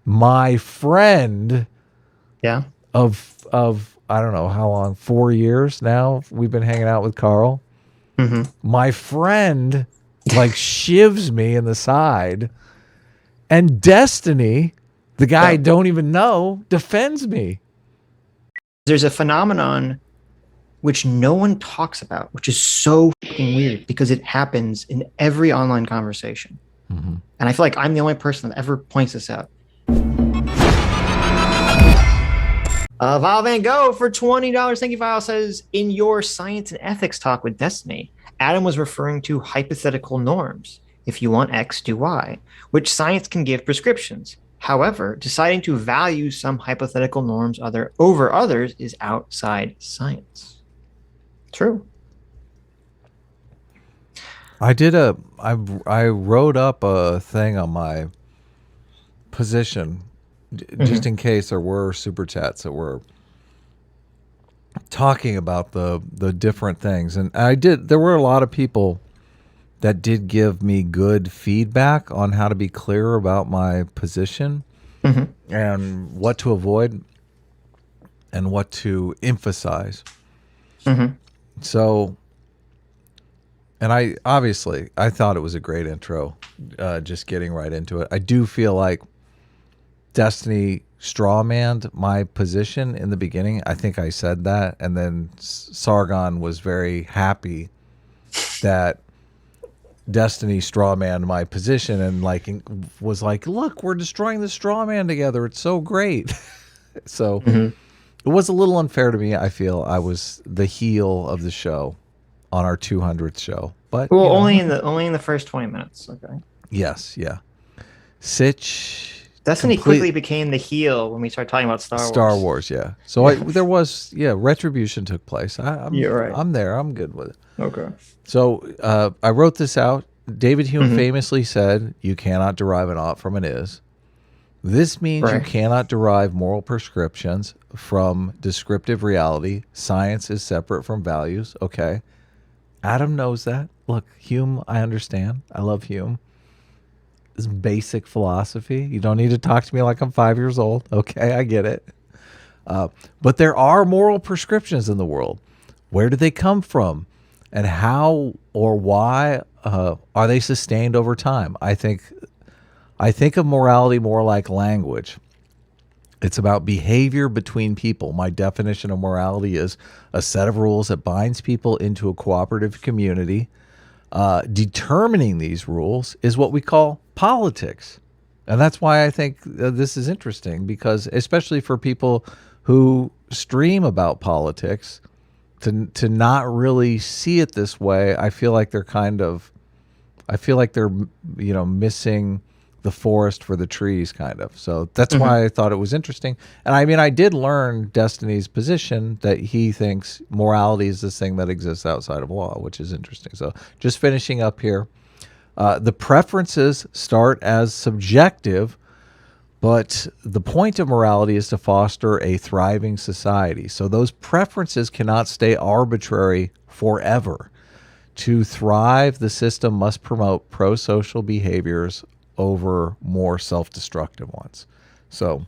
My friend Yeah. of I don't know how long, 4 years now we've been hanging out with Carl. Mm-hmm. My friend like shivs me in the side, and Destiny, the guy I Yeah. don't even know, defends me. There's a phenomenon which no one talks about, which is so fucking weird because it happens in every online conversation. Mm-hmm. And I feel like I'm the only person that ever points this out. Val Van Gogh for $20. Thank you, Val. Says, in your science and ethics talk with Destiny, Adam was referring to hypothetical norms. If you want X, do Y, which science can give prescriptions. However, deciding to value some hypothetical norms over others is outside science. True. I wrote up a thing on my position just in case there were super chats that were talking about the different things. And there were a lot of people that did give me good feedback on how to be clear about my position and what to avoid and what to emphasize. So, and I thought it was a great intro, just getting right into it. I do feel like Destiny strawmanned my position in the beginning. I think I said that, and then Sargon was very happy that Destiny strawmanned my position and was like, "Look, we're destroying the strawman together. It's so great." So it was a little unfair to me. I feel I was the heel of the show on our 200th show, but Well, only in the first 20 minutes. Okay. yes, yeah. Sitch Destiny quickly became the heel when we started talking about Star Wars. Star Wars, yeah. So there was, retribution took place. You're right. I'm there. I'm good with it. Okay. So I wrote this out. David Hume famously said, "You cannot derive an ought from an is." This means you cannot derive moral prescriptions from descriptive reality. Science is separate from values. Okay. Adam knows that. Look, Hume, I understand. I love Hume. This basic philosophy. You don't need to talk to me like I'm 5 years old. Okay, I get it. But there are moral prescriptions in the world. Where do they come from? And how or why are they sustained over time? I think of morality more like language. It's about behavior between people. My definition of morality is a set of rules that binds people into a cooperative community. Determining these rules is what we call politics. And that's why I think this is interesting, because especially for people who stream about politics, to not really see it this way, I feel like they're missing the forest for the trees, kind of. So that's why I thought it was interesting. And I mean, I did learn Destiny's position that he thinks morality is this thing that exists outside of law, which is interesting. So just finishing up here, the preferences start as subjective, but the point of morality is to foster a thriving society. So those preferences cannot stay arbitrary forever. To thrive, the system must promote prosocial behaviors over more self-destructive ones. So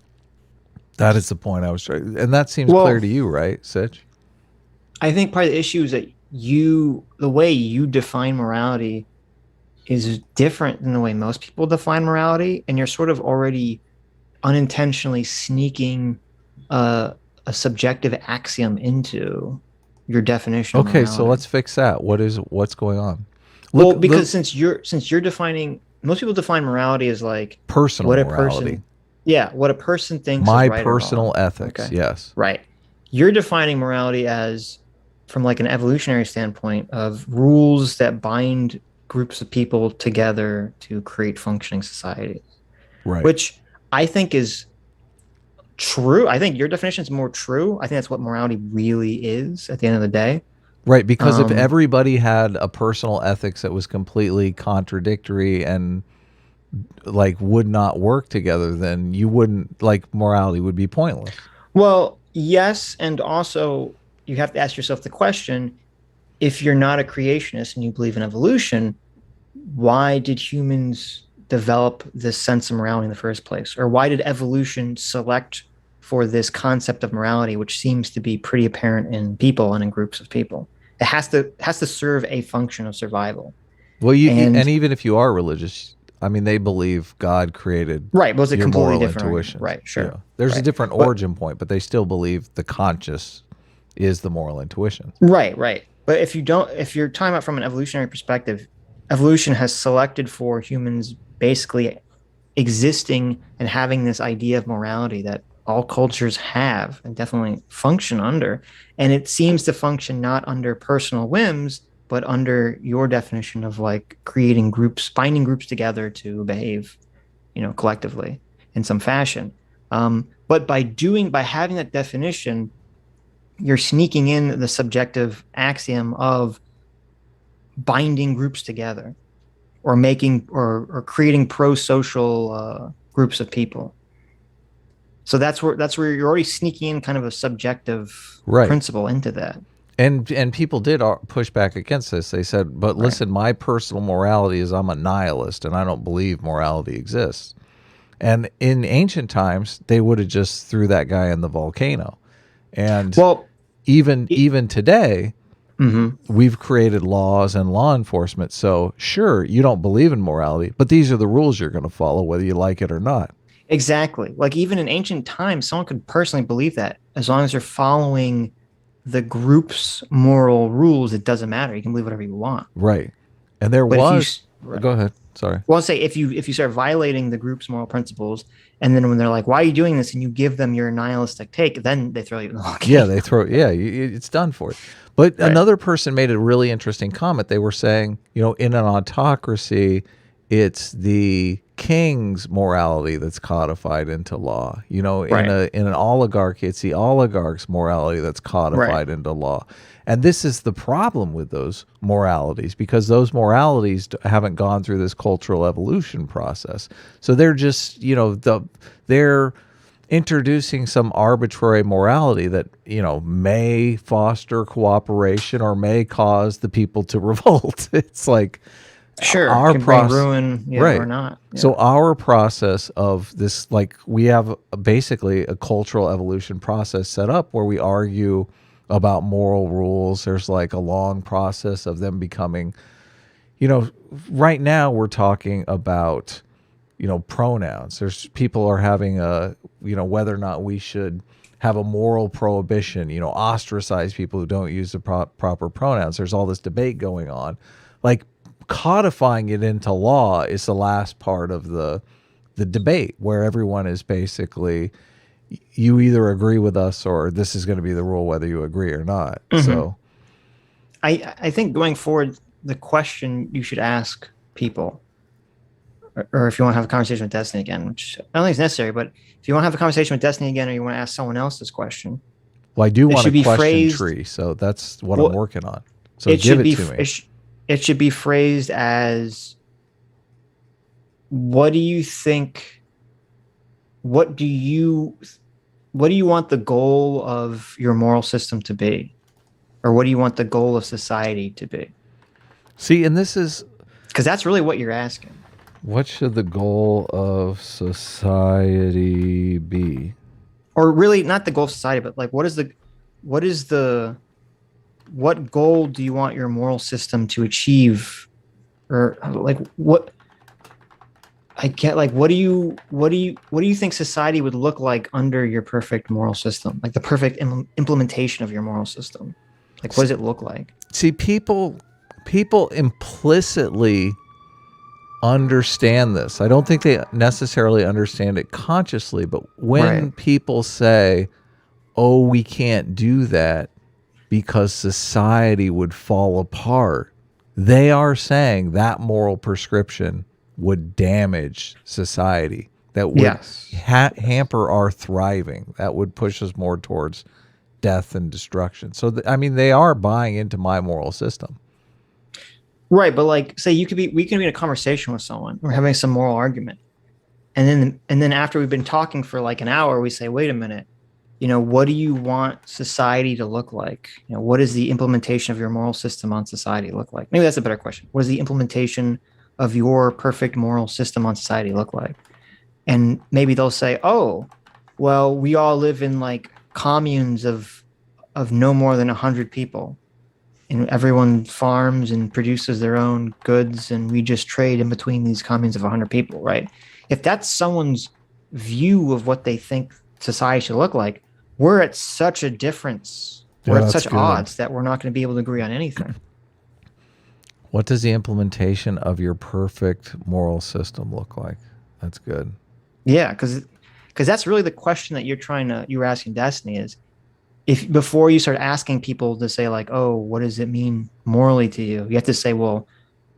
that is the point I was trying. And that seems clear to you, right, Sitch? I think part of the issue is that the way you define morality is different than the way most people define morality. And you're sort of already unintentionally sneaking a subjective axiom into your definition of morality. So let's fix that. What's going on? Since you're defining, most people define morality as like personal morality. What a person thinks my is right personal or wrong. ethics. Okay. Yes. Right. You're defining morality as, from like an evolutionary standpoint, of rules that bind groups of people together to create functioning societies. Right. Which I think is true. I think your definition is more true. I think that's what morality really is at the end of the day. Right, because if everybody had a personal ethics that was completely contradictory and like would not work together, then you wouldn't, like, morality would be pointless. Well, yes, and also you have to ask yourself the question, if you're not a creationist and you believe in evolution, why did humans develop this sense of morality in the first place? Or why did evolution select for this concept of morality, which seems to be pretty apparent in people and in groups of people? It has to serve a function of survival. Well, And and even if you are religious, I mean, they believe God created right, but it's a your completely moral different argument. intuitions. Right, sure. Yeah. There's a Right. different But origin point, but they still believe the conscious is the moral intuition. right, right. But if you're talking about from an evolutionary perspective, evolution has selected for humans basically existing and having this idea of morality that all cultures have and definitely function under. And it seems to function not under personal whims, but under your definition of like creating groups, binding groups together to behave, collectively in some fashion. But by having that definition, you're sneaking in the subjective axiom of binding groups together or making or creating prosocial groups of people. So that's where you're already sneaking in kind of a subjective principle into that. And people did push back against this. They said, but listen, my personal morality is I'm a nihilist and I don't believe morality exists. And in ancient times, they would have just threw that guy in the volcano. And even today, we've created laws and law enforcement. So sure, you don't believe in morality, but these are the rules you're going to follow, whether you like it or not. Exactly. Like even in ancient times, someone could personally believe that as long as you're following the group's moral rules, it doesn't matter. You can believe whatever you want. Right. And there was. Go ahead. Sorry. Well, say if you start violating the group's moral principles, and then when they're like, "Why are you doing this?" and you give them your nihilistic take, then they throw you in the volcano. Yeah, they throw. Yeah, it's done for it. But another person made a really interesting comment. They were saying, in an autocracy, it's the king's morality that's codified into law. In an oligarchy, it's the oligarch's morality that's codified into law. And this is the problem with those moralities, because those moralities haven't gone through this cultural evolution process. So they're just, they're introducing some arbitrary morality that, may foster cooperation or may cause the people to revolt. It's like, sure, our process, ruin, or not. Yeah. So our process of this, like we have basically a cultural evolution process set up where we argue about moral rules. There's like a long process of them becoming, right now we're talking about, pronouns. There's people are having whether or not we should have a moral prohibition, ostracize people who don't use the proper pronouns. There's all this debate going on. Like, codifying it into law is the last part of the debate, where everyone is basically, you either agree with us or this is going to be the rule whether you agree or not. So I think going forward, the question you should ask people, or if you want to have a conversation with Destiny again, which I don't think is necessary, but if you want to have a conversation with Destiny again, or you want to ask someone else this question, well, I do want a question tree, so that's what I'm working on. So give it to me. It should be phrased as, what do you think? What do you want the goal of your moral system to be? Or what do you want the goal of society to be? See, and this is... because that's really what you're asking. What should the goal of society be? Or really not the goal of society, but like what goal do you want your moral system to achieve? Or like what do you think society would look like under your perfect moral system? Like the perfect implementation of your moral system. Like, what does it look like? See, people implicitly understand this. I don't think they necessarily understand it consciously, but when people say, "Oh, we can't do that because society would fall apart," they are saying that moral prescription would damage society, that would hamper our thriving, that would push us more towards death and destruction. So, they are buying into my moral system. Right, but like, say we can be in a conversation with someone, we're having some moral argument, and then after we've been talking for like an hour, we say, "Wait a minute, what do you want society to look like? What does the implementation of your moral system on society look like?" Maybe that's a better question. What does the implementation of your perfect moral system on society look like? And maybe they'll say, oh, well, we all live in like communes of no more than 100 people, and everyone farms and produces their own goods, and we just trade in between these communes of 100 people, right? If that's someone's view of what they think society should look like, we're at such a difference. We're at such odds that we're not going to be able to agree on anything. What does the implementation of your perfect moral system look like? That's good. Yeah, because that's really the question that you were asking Destiny, is if before you start asking people to say like, oh, what does it mean morally to you? You have to say, well,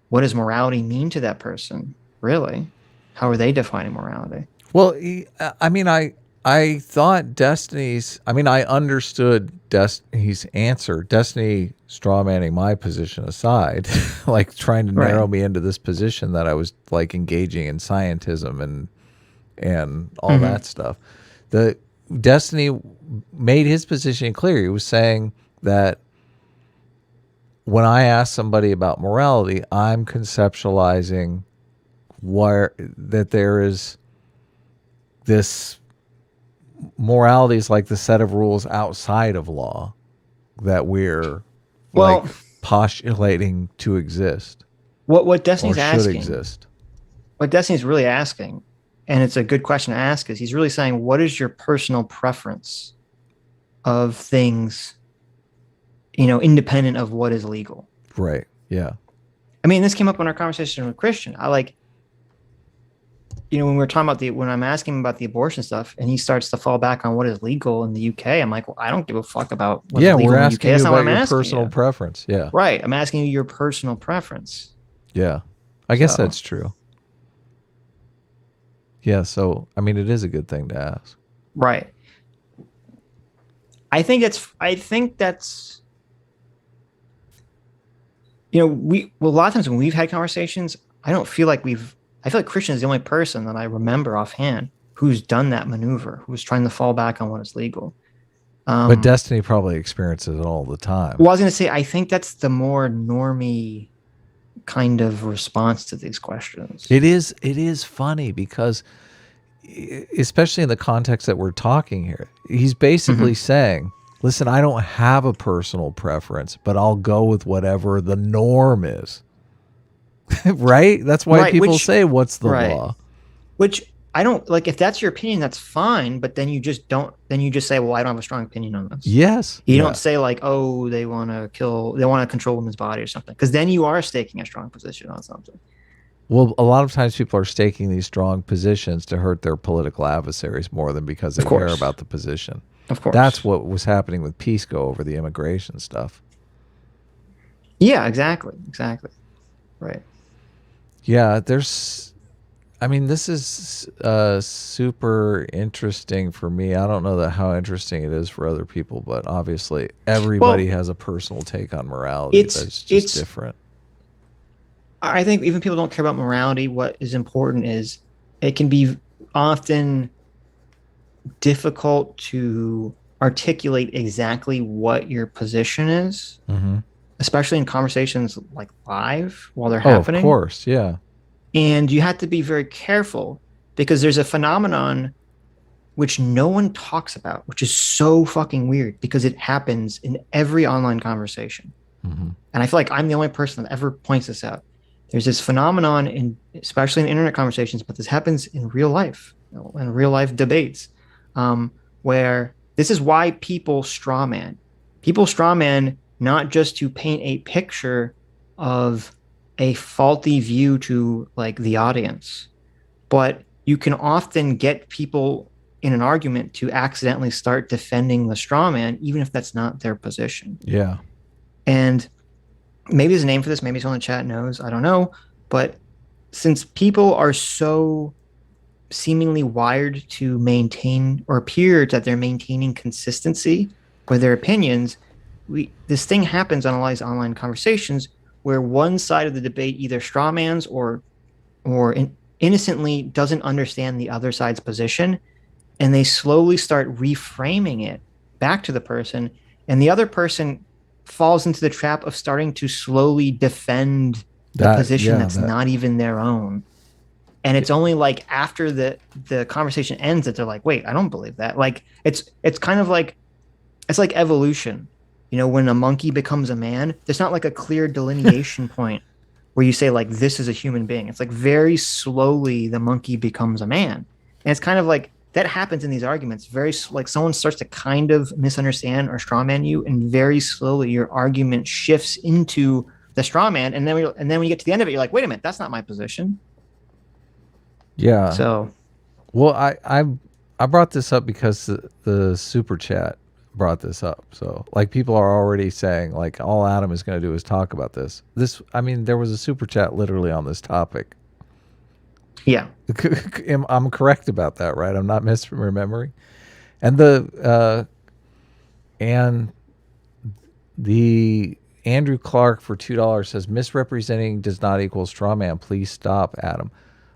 what does morality mean to that person? Really? How are they defining morality? Well, I thought I understood Destiny's answer. Destiny strawmanning my position aside, like trying to narrow me into this position that I was like engaging in scientism and all that stuff. The Destiny made his position clear. He was saying that when I ask somebody about morality, I'm conceptualizing that there is this morality is like the set of rules outside of law that we're like postulating to exist. What Destiny's asking, exist. What Destiny's really asking, and it's a good question to ask, is he's really saying, what is your personal preference of things, independent of what is legal? Right. Yeah. I mean, this came up in our conversation with Christian. I like, when we were talking about when I'm asking him about the abortion stuff, and he starts to fall back on what is legal in the UK. I'm like, well, I don't give a fuck about what's legal in the UK. We're asking you about your personal preference. Yeah. Right. I'm asking you your personal preference. Yeah. I guess that's true. Yeah. So, I mean, it is a good thing to ask. Right. I think that's, a lot of times when we've had conversations, I feel like Christian is the only person that I remember offhand who's done that maneuver, who's trying to fall back on what is legal. But Destiny probably experiences it all the time. Well, I was going to say, I think that's the more normie kind of response to these questions. It is funny because, especially in the context that we're talking here, he's basically saying, listen, I don't have a personal preference, but I'll go with whatever the norm is. Right? That's why people say, what's the law? Which I don't like. If that's your opinion, that's fine. But then you just say, well, I don't have a strong opinion on this. Yes. You don't say like, oh, they want to control women's body or something. Because then you are staking a strong position on something. Well, a lot of times people are staking these strong positions to hurt their political adversaries more than because they care about the position. Of course. That's what was happening with Pisco over the immigration stuff. Yeah, exactly. Right. Yeah, this is super interesting for me. I don't know how interesting it is for other people, but obviously everybody has a personal take on morality that's just different. I think even people don't care about morality. What is important is it can be often difficult to articulate exactly what your position is, especially in conversations like live while they're happening. Of course, yeah. And you have to be very careful because there's a phenomenon which no one talks about, which is so fucking weird because it happens in every online conversation. And I feel like I'm the only person that ever points this out. There's this phenomenon, especially in internet conversations, but this happens in real life, in real life debates, where this is why people strawman. People strawman not just to paint a picture of a faulty view to like the audience, but you can often get people in an argument to accidentally start defending the straw man, even if that's not their position. Yeah. And maybe there's a name for this. Maybe someone in the chat knows. I don't know. But since people are so seemingly wired to maintain or appear that they're maintaining consistency with their opinions, this thing happens on a lot of these online conversations where one side of the debate either strawmans or innocently doesn't understand the other side's position, and they slowly start reframing it back to the person, and the other person falls into the trap of starting to slowly defend the position that's not even their own. And it's only like after the conversation ends that they're like, wait, I don't believe that. Like it's kind of like, it's like evolution. You know, when a monkey becomes a man, there's not like a clear delineation point where you say like, this is a human being. It's like very slowly the monkey becomes a man. And it's kind of like that happens in these arguments. Very like someone starts to kind of misunderstand or strawman you, and very slowly your argument shifts into the strawman. And then when you get to the end of it, you're like, wait a minute, that's not my position. Yeah. So, well, I brought this up because the super chat brought this up. So, like, people are already saying, like, all Adam is going to do is talk about this. I mean, there was a super chat literally on this topic. Yeah. I'm correct about that, right? I'm not misremembering. And the Andrew Clark for $2 says, misrepresenting does not equal straw man. Please stop, Adam.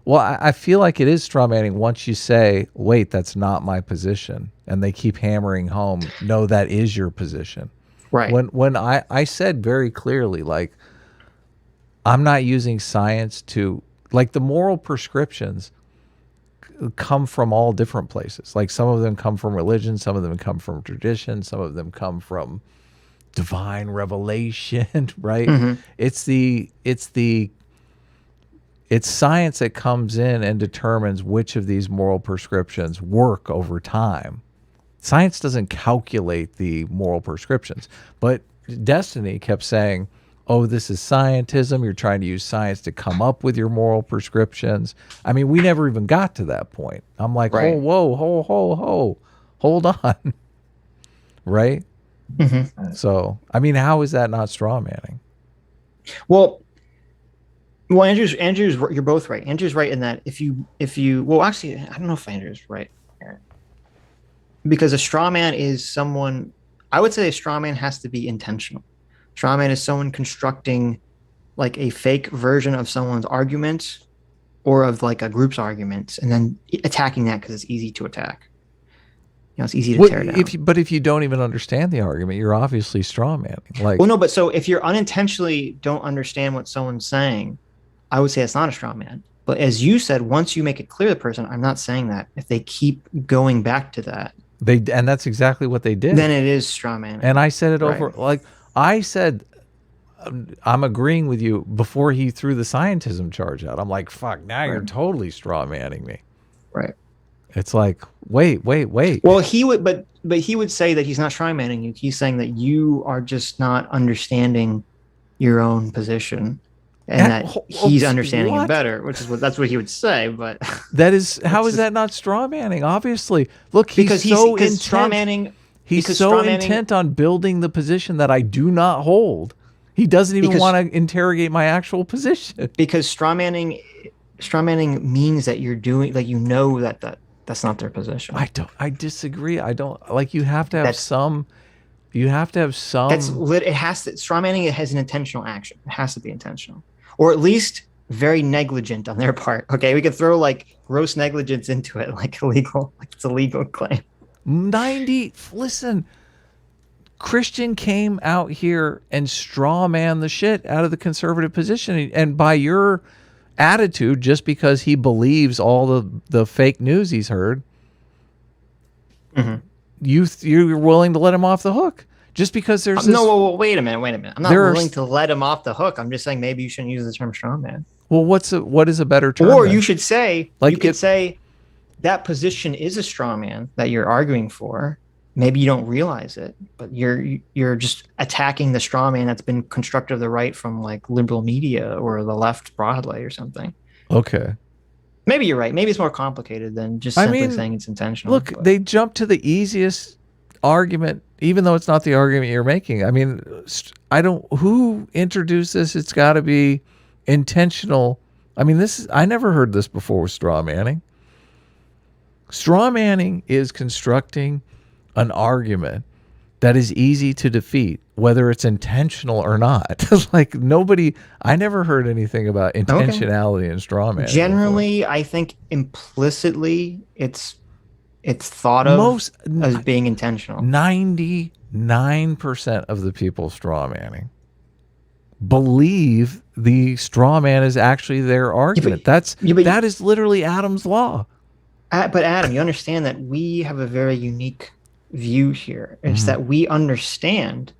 Well, I feel like it is straw manning once you say, wait, that's not my position. And they keep hammering home, no, that is your position. Right. When I said very clearly, like, I'm not using science to, like, the moral prescriptions come from all different places. Like, some of them come from religion, some of them come from tradition, some of them come from divine revelation, right? Mm-hmm. It's science that comes in and determines which of these moral prescriptions work over time. Science doesn't calculate the moral prescriptions, but Destiny kept saying, oh, this is scientism. You're trying to use science to come up with your moral prescriptions. I mean, we never even got to that point. I'm like, right. Hold on. Right? Mm-hmm. So, I mean, how is that not straw manning? Well, Andrew's, you're both right. Andrew's right in that if you, well, actually, I don't know if Andrew's right. Because a straw man is someone, I would say a straw man has to be intentional. Straw man is someone constructing like a fake version of someone's argument or of like a group's arguments and then attacking that because it's easy to attack. You know, it's easy to tear down. But if you don't even understand the argument, you're obviously straw manning. Like, well, no, but so if you're unintentionally don't understand what someone's saying, I would say it's not a straw man. But as you said, once you make it clear to the person, I'm not saying that. If they keep going back to that, and that's exactly what they did. Then it is straw man. And I said it over, like I said, I'm agreeing with you before he threw the scientism charge out. I'm like, fuck, now you're totally straw manning me. Right. It's like, wait. Well, he would, but he would say that he's not straw manning you. He's saying that you are just not understanding your own position. And that he's understanding it better, that's what he would say. But that is, how is that not straw manning? Obviously, look, he's so intent. He's so intent on building the position that I do not hold. He doesn't even want to interrogate my actual position. Because straw manning means that you're doing, like, you know, that's not their position. I disagree. I don't, like, you have to have some. Straw manning, it has an intentional action. It has to be intentional. Or at least very negligent on their part. Okay, we could throw like gross negligence into it, like illegal, like it's a legal claim. Listen, Christian came out here and straw man the shit out of the conservative position, and by your attitude, just because he believes all the fake news he's heard, you're willing to let him off the hook. Just because there's no, wait a minute. I'm not willing to let him off the hook. I'm just saying maybe you shouldn't use the term straw man. Well, what is a better term? Or you should say, like, you could say that position is a straw man that you're arguing for. Maybe you don't realize it, but you're just attacking the straw man that's been constructed of the right from like liberal media or the left broadly or something. Okay. Maybe you're right. Maybe it's more complicated than just simply saying it's intentional. Look, they jump to the easiest argument, even though it's not the argument you're making. I mean, who introduced this? It's got to be intentional. I mean, I never heard this before with straw manning. Straw manning is constructing an argument that is easy to defeat, whether it's intentional or not. Like, I never heard anything about intentionality in straw manning. Generally, before. I think implicitly it's thought of as being intentional. 99% of the people straw manning. believe the straw man is actually their argument. That is literally Adam's law. But Adam, you understand that we have a very unique view here. It's that we understand,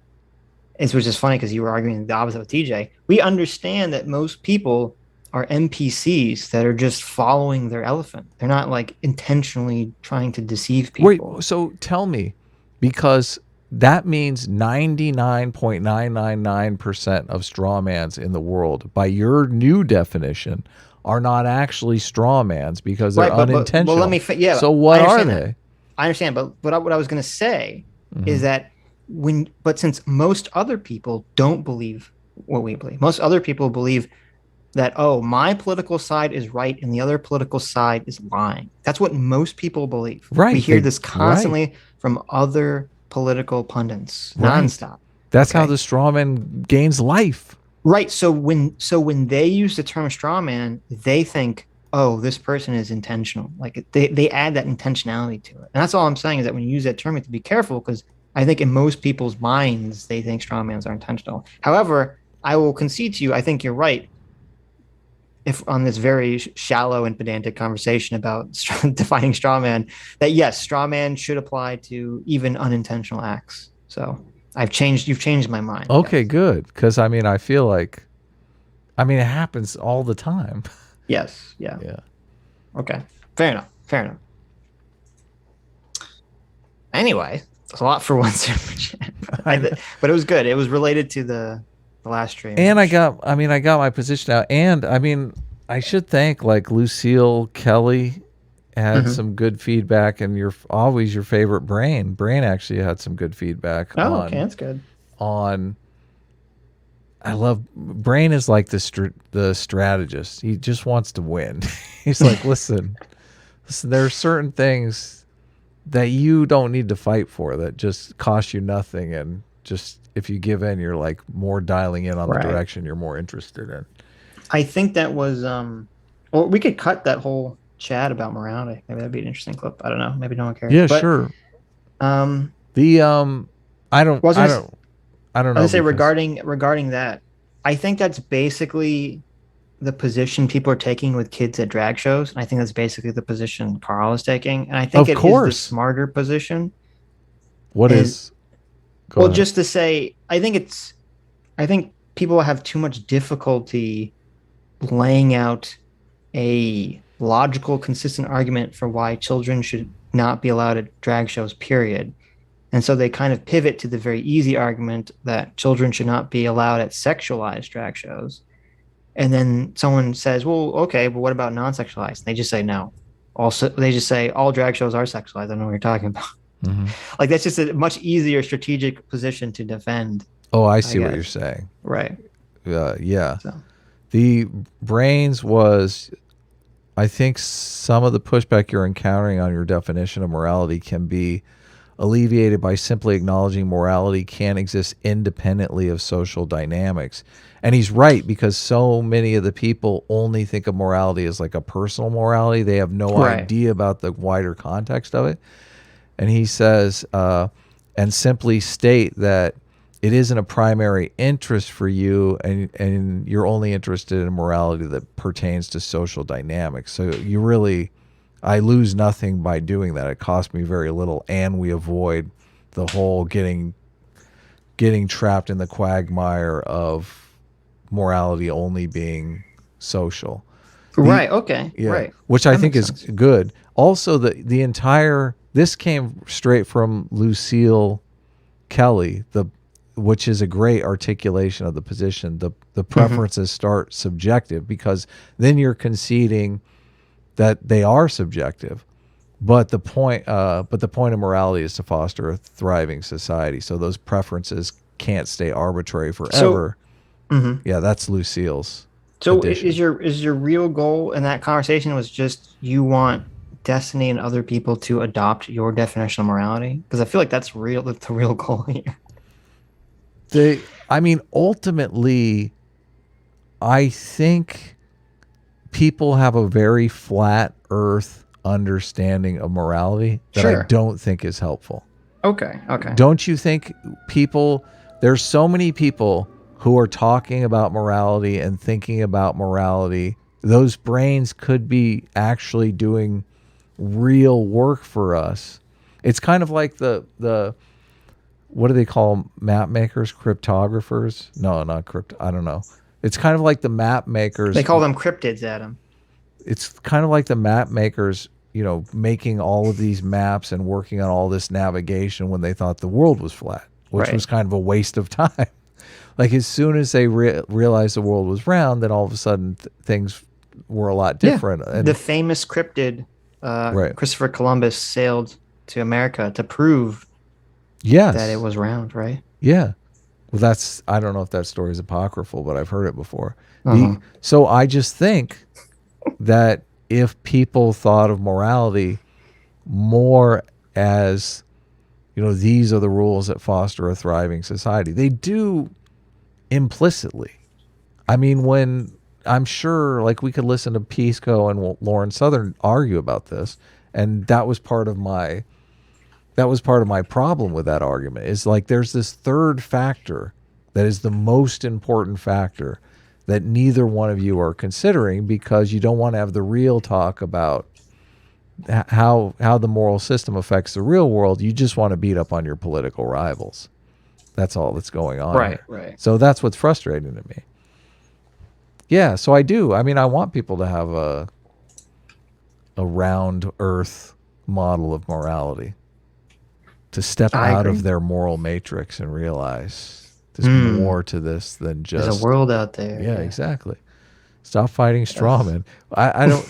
which is funny because you were arguing the opposite with TJ. We understand that most people are NPCs that are just following their elephant. They're not like intentionally trying to deceive people. Wait, so tell me, because that means 99.999% of strawmans in the world, by your new definition, are not actually strawmans because they're unintentional. Well, let me. So what are they? I understand, but what I was going to say is that since most other people don't believe what we believe, most other people believe that, oh, my political side is right and the other political side is lying. That's what most people believe. Right. We hear this constantly from other political pundits nonstop. That's how the strawman gains life. Right. So when they use the term strawman, they think, oh, this person is intentional. Like they add that intentionality to it. And that's all I'm saying is that when you use that term, you have to be careful because I think in most people's minds, they think strawmans are intentional. However, I will concede to you, I think you're right. If on this very shallow and pedantic conversation about defining strawman, that yes, strawman should apply to even unintentional acts. So you've changed my mind. Okay, good. Because I feel like, it happens all the time. Yes. Yeah. Yeah. Okay. Fair enough. Anyway, it's a lot for one super chat, but it was good. It was related to the last stream. And I got my position out. And I should thank like Lucille Kelly had some good feedback, and your favorite Brain. Brain actually had some good feedback. Oh, okay, that's good. I love Brain is like the strategist. He just wants to win. He's like, listen, there are certain things that you don't need to fight for that just cost you nothing, and just if you give in, you're like more dialing in on the direction you're more interested in. I think that was or we could cut that whole chat about morality. Maybe that'd be an interesting clip. I don't know. Maybe no one cares. Yeah, sure. I don't know. I was gonna say regarding that, I think that's basically the position people are taking with kids at drag shows. And I think that's basically the position Carl is taking. And I think is the smarter position. What is? Well, just to say, I think people have too much difficulty laying out a logical, consistent argument for why children should not be allowed at drag shows, period. And so they kind of pivot to the very easy argument that children should not be allowed at sexualized drag shows. And then someone says, well, okay, but what about non-sexualized? And they just say no. Also, they just say all drag shows are sexualized. I don't know what you're talking about. Mm-hmm. Like that's just a much easier strategic position to defend. Oh, I see what you're saying. Right. Yeah. So. The Brains was, I think some of the pushback you're encountering on your definition of morality can be alleviated by simply acknowledging morality can't exist independently of social dynamics. And he's right, because so many of the people only think of morality as like a personal morality. They have no idea about the wider context of it. And he says, and simply state that it isn't a primary interest for you, and you're only interested in morality that pertains to social dynamics. So I lose nothing by doing that. It costs me very little, and we avoid the whole getting trapped in the quagmire of morality only being social. Right. Okay. Yeah, right. Which I think is good. Also, the entire this came straight from Lucille Kelly, which is a great articulation of the position. The preferences start subjective, because then you're conceding that they are subjective, but the point of morality is to foster a thriving society. So those preferences can't stay arbitrary forever. Yeah, that's Lucille's. So addition. is your real goal in that conversation was just you want Destiny and other people to adopt your definition of morality? Because I feel like that's the real goal here. Ultimately, I think people have a very flat earth understanding of morality that I don't think is helpful. Okay. Don't you think there's so many people who are talking about morality and thinking about morality, those brains could be actually doing real work for us. It's kind of like the what do they call map makers? Cryptographers? No, not crypt. I don't know. It's kind of like the map makers. They call them cryptids, Adam. It's kind of like the map makers, making all of these maps and working on all this navigation when they thought the world was flat, which was kind of a waste of time. Like as soon as they realized the world was round, then all of a sudden things were a lot different. Yeah. The famous cryptid, Christopher Columbus sailed to America to prove that it was round, right? Yeah. Well, I don't know if that story is apocryphal, but I've heard it before. Uh-huh. So I just think that if people thought of morality more as, these are the rules that foster a thriving society, they do implicitly. I mean, when I'm sure, like, we could listen to Pisco and Lauren Southern argue about this, and that was part of my problem with that argument. Is like there's this third factor that is the most important factor that neither one of you are considering, because you don't want to have the real talk about how the moral system affects the real world. You just want to beat up on your political rivals. That's all that's going on. Right. So that's what's frustrating to me. Yeah, so I do. I mean, I want people to have a round earth model of morality, to step out of their moral matrix and realize there's more to this than just... There's a world out there. Yeah, exactly. Stop fighting Strawman. I don't...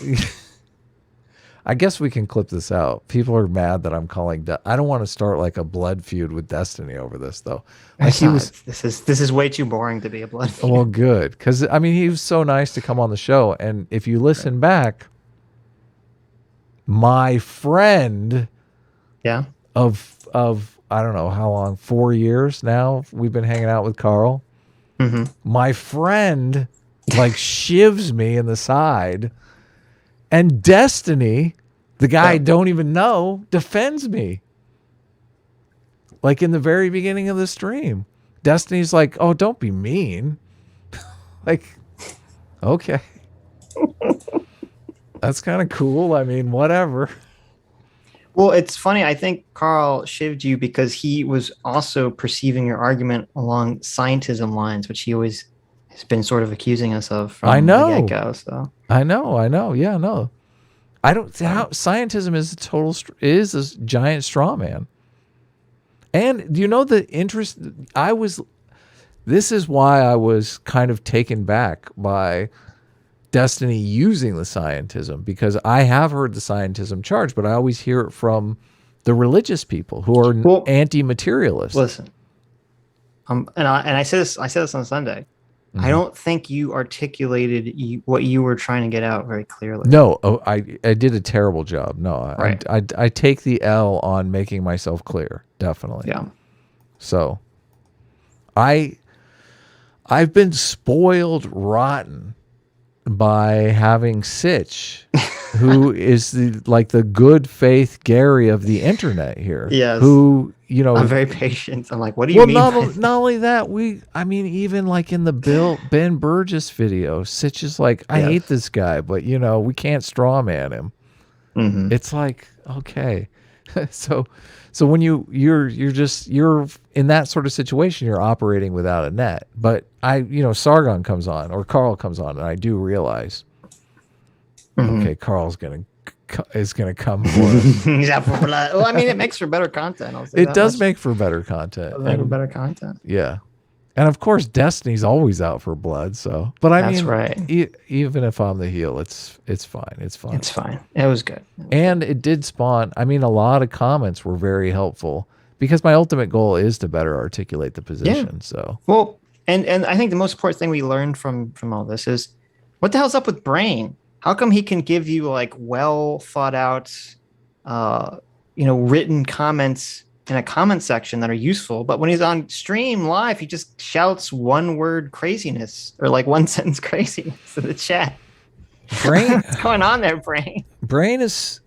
I guess we can clip this out. People are mad that I'm calling... I don't want to start like a blood feud with Destiny over this, though. Like this is way too boring to be a blood feud. Well, good. Because, I mean, he was so nice to come on the show. And if you listen back, my friend... Yeah. Of I don't know how long, 4 years now we've been hanging out with Carl. Mm-hmm. My friend like shivs me in the side, and Destiny, the guy I don't even know, defends me. Like in the very beginning of the stream, Destiny's like, "Oh, don't be mean." Like, okay. That's kind of cool. I mean, whatever. Well, it's funny. I think Carl shivved you because he was also perceiving your argument along scientism lines, which he always has been sort of accusing us of from the get-go. So I know. Yeah, no. I don't. How scientism is a giant straw man. And do you know the interest? This is why I was kind of taken back by Destiny using the scientism, because I have heard the scientism charge, but I always hear it from the religious people who are anti-materialists. Listen, and I said this on Sunday. Mm-hmm. I don't think you articulated what you were trying to get out very clearly. No, I did a terrible job. No, right. I take the L on making myself clear. Definitely. Yeah. So, I've been spoiled rotten by having Sitch, who is the good faith Gary of the internet here. Yes. Who, I'm very patient. I'm like, what do you mean? Well, not only that, even like in the Ben Burgess video, Sitch is like, I hate this guy, but we can't straw man him. Mm-hmm. It's like, okay. So when you're in that sort of situation, you're operating without a net. But Sargon comes on, or Carl comes on, and I do realize, okay, Carl's is gonna come for us. He's out for blood. Well, I mean, it makes for better content. It does make for better content. Better content. Yeah. And of course, Destiny's always out for blood. So, but That's right. Even if I'm the heel, it's fine. It's fine. It's fine. It was good. And it did spawn. I mean, a lot of comments were very helpful, because my ultimate goal is to better articulate the position. Yeah. So, well, and I think the most important thing we learned from all this is, what the hell's up with Brain? How come he can give you like well thought out, written comments in a comment section that are useful, but when he's on stream live, he just shouts one word craziness, or like one sentence craziness in the chat. Brain, what's going on there, Brain? Brain is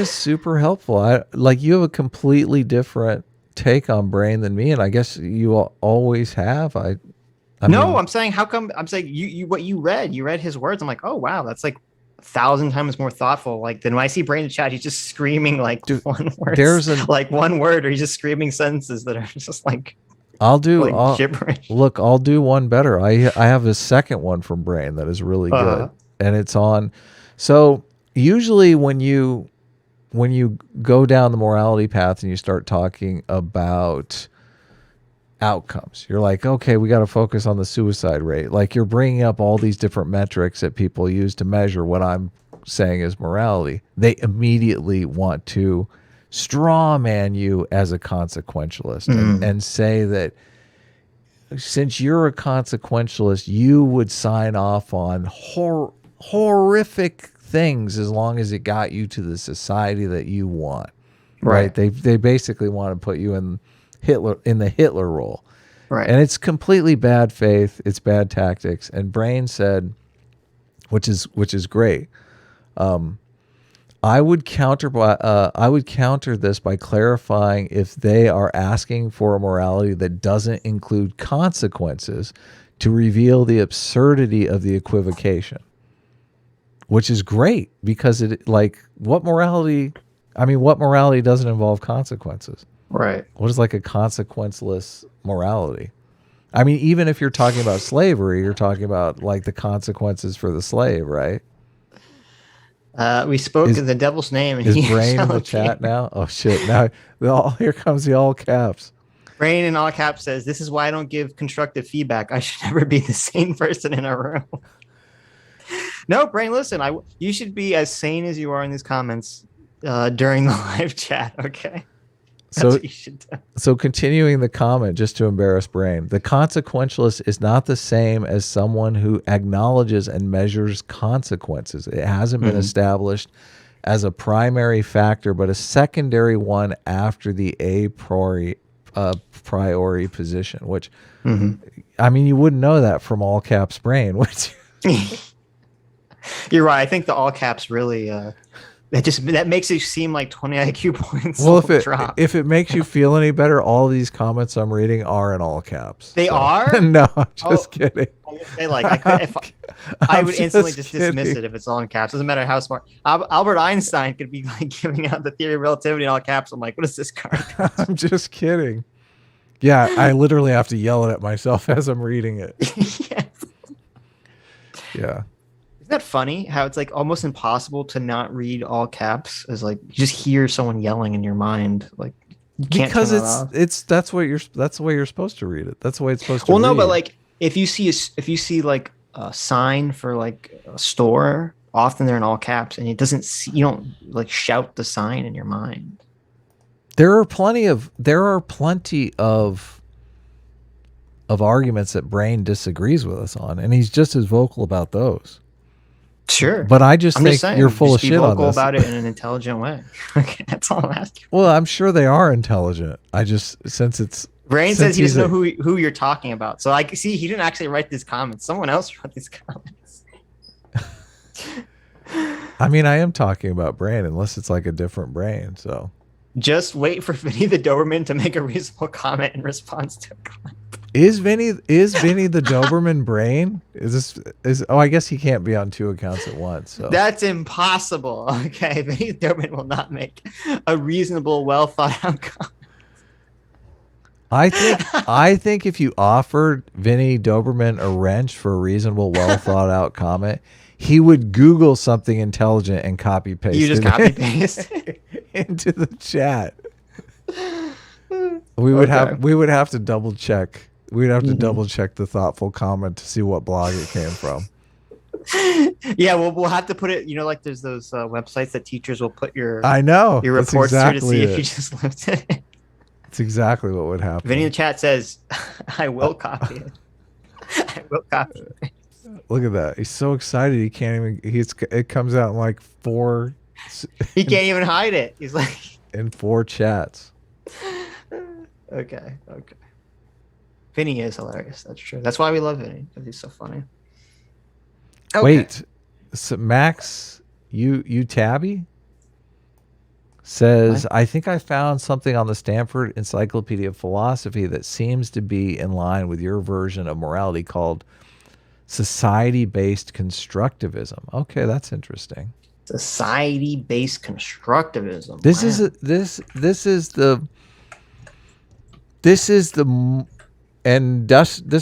super helpful. You have a completely different take on Brain than me, and I guess you always have. I I'm saying, how come? I'm saying what you read his words. I'm like, oh wow, that's like 1,000 times more thoughtful. Like than when I see Brain in chat, he's just screaming like one word, like one word, or he's just screaming sentences that are just like. I'll do one better. I have a second one from Brain that is really good, and it's on. So usually when you go down the morality path and you start talking about outcomes, you're like, okay, we got to focus on the suicide rate. Like you're bringing up all these different metrics that people use to measure what I'm saying is morality. They immediately want to straw man you as a consequentialist and say that since you're a consequentialist, you would sign off on horrific things as long as it got you to the society that you want. Right? They basically want to put you in the Hitler role. Right. And it's completely bad faith. It's bad tactics. And Brain said, which is great. I would counter this by clarifying if they are asking for a morality that doesn't include consequences to reveal the absurdity of the equivocation, which is great because what morality doesn't involve consequences? Right. What is like a consequenceless morality? I mean, even if you're talking about slavery, you're talking about like the consequences for the slave, right? We spoke in the devil's name. And is Brain in the chat now? Oh shit! Now here comes the all caps. Brain in all caps says, "This is why I don't give constructive feedback. I should never be the sane person in a room." No, Brain, listen. You should be as sane as you are in these comments during the live chat. Okay. That's what you should do. So continuing the comment, just to embarrass Brain, the consequentialist is not the same as someone who acknowledges and measures consequences. It hasn't been established as a primary factor, but a secondary one after the a priori position, which, I mean, you wouldn't know that from all caps Brain, would you? You're right. I think the all caps really... that makes it seem like 20 IQ points. Well, if it makes you feel any better, all these comments I'm reading are in all caps. They are? No, I'm just kidding. I would instantly just dismiss it if it's all in caps. Doesn't matter how smart. Albert Einstein could be like giving out the theory of relativity in all caps. I'm like, what is this card? I'm just kidding. Yeah, I literally have to yell it at myself as I'm reading it. Yes. Yeah. Isn't that funny how it's like almost impossible to not read all caps, as like you just hear someone yelling in your mind, like you can't, because that's the way you're supposed to read it. That's the way it's supposed to read. No, but like if you see like a sign for like a store, often they're in all caps, and you don't like shout the sign in your mind. There are plenty of arguments that Brain disagrees with us on, and he's just as vocal about those. Sure, but I'm just saying, you're full of shit on this. About it in an intelligent way. Okay, that's all I'm asking. Well, I'm sure they are intelligent. Since Brain says he doesn't know who you're talking about. So I see he didn't actually write these comments. Someone else wrote these comments. I mean, I am talking about Brain, unless it's like a different Brain. So just wait for Vinny the Doberman to make a reasonable comment in response to a comment. Is Vinny the Doberman Brain? I guess he can't be on two accounts at once. So. That's impossible. Okay, Vinny the Doberman will not make a reasonable, well thought out comment. I think if you offered Vinny Doberman a wrench for a reasonable, well thought out comment, he would Google something intelligent and copy paste. You just copy paste into the chat. We would have to double check. We'd have to double check the thoughtful comment to see what blog it came from. Yeah, we'll have to put it. You know, like there's those websites that teachers will put your reports through to see if you just looked at it. That's exactly what would happen. Vinny in the chat says, "I will copy it. I will copy it." Look at that! He's so excited he can't even. It comes out in like 4. He can't even hide it. He's like in 4 chats. Okay. Vinny is hilarious. That's true. That's why we love Vinny, because he's so funny. Okay. Wait, so Max, you tabby? says, I think I found something on the Stanford Encyclopedia of Philosophy that seems to be in line with your version of morality called society-based constructivism. Okay, that's interesting. Society-based constructivism. This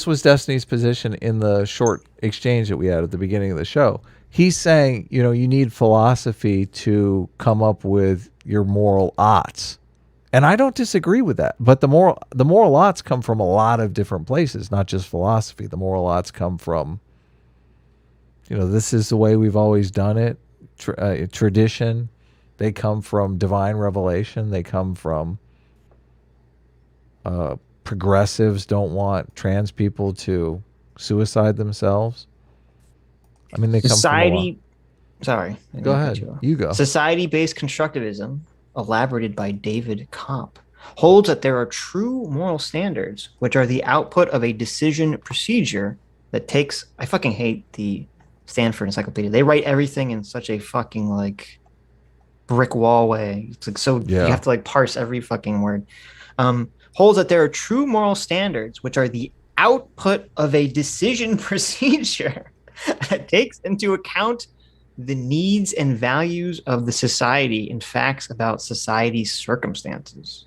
was Destiny's position in the short exchange that we had at the beginning of the show. He's saying, you know, you need philosophy to come up with your moral oughts. And I don't disagree with that. But the moral oughts come from a lot of different places, not just philosophy. The moral oughts come from, you know, this is the way we've always done it, tradition. They come from divine revelation. They come from progressives don't want trans people to suicide themselves. I mean, they come from Sorry. Go ahead. You go. Society-based constructivism, elaborated by David Kopp, holds that there are true moral standards, which are the output of a decision procedure that takes... I fucking hate the Stanford Encyclopedia. They write everything in such a fucking, like, brick wall way. It's like so... Yeah. You have to, like, parse every fucking word. Holds that there are true moral standards, which are the output of a decision procedure that takes into account the needs and values of the society and facts about society's circumstances.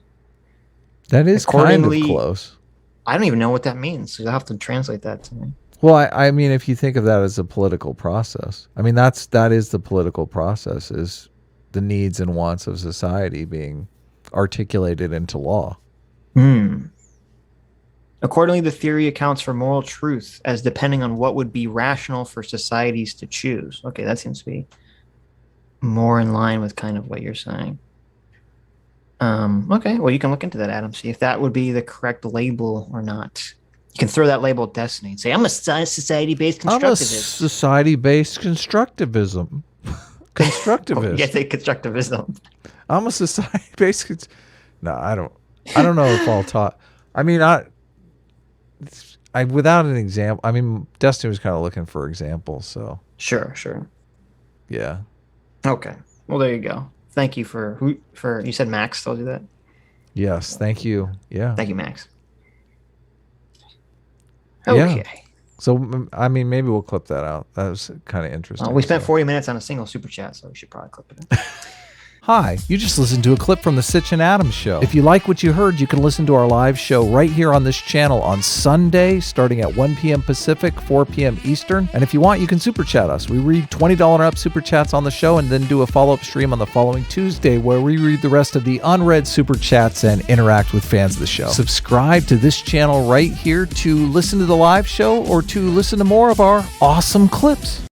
That is kind of close. I don't even know what that means, so you'll have to translate that to me. Well, I mean, if you think of that as a political process, I mean, that is the political process, is the needs and wants of society being articulated into law. Accordingly, the theory accounts for moral truth as depending on what would be rational for societies to choose. Okay, that seems to be more in line with kind of what you're saying. Okay, well, you can look into that, Adam, see if that would be the correct label or not. You can throw that label at Destiny and say, I'm a society-based constructivist. I'm a society-based constructivism. Constructivist. Yeah, say constructivism. I'm a society-based... No, I don't know if I'll talk... I mean, I without an example, I mean, Destiny was kind of looking for examples, so. Sure. Yeah. Okay. Well, there you go. Thank you for you said Max told you that? Yes, thank you. Yeah. Thank you, Max. Okay. Yeah. So, I mean, maybe we'll clip that out. That was kind of interesting. We spent 40 minutes on a single super chat, so we should probably clip it in. Hi, you just listened to a clip from the Sitch and Adams show. If you like what you heard, you can listen to our live show right here on this channel on Sunday, starting at 1 p.m. Pacific, 4 p.m. Eastern. And if you want, you can super chat us. We read $20 and up super chats on the show and then do a follow-up stream on the following Tuesday where we read the rest of the unread super chats and interact with fans of the show. Subscribe to this channel right here to listen to the live show or to listen to more of our awesome clips.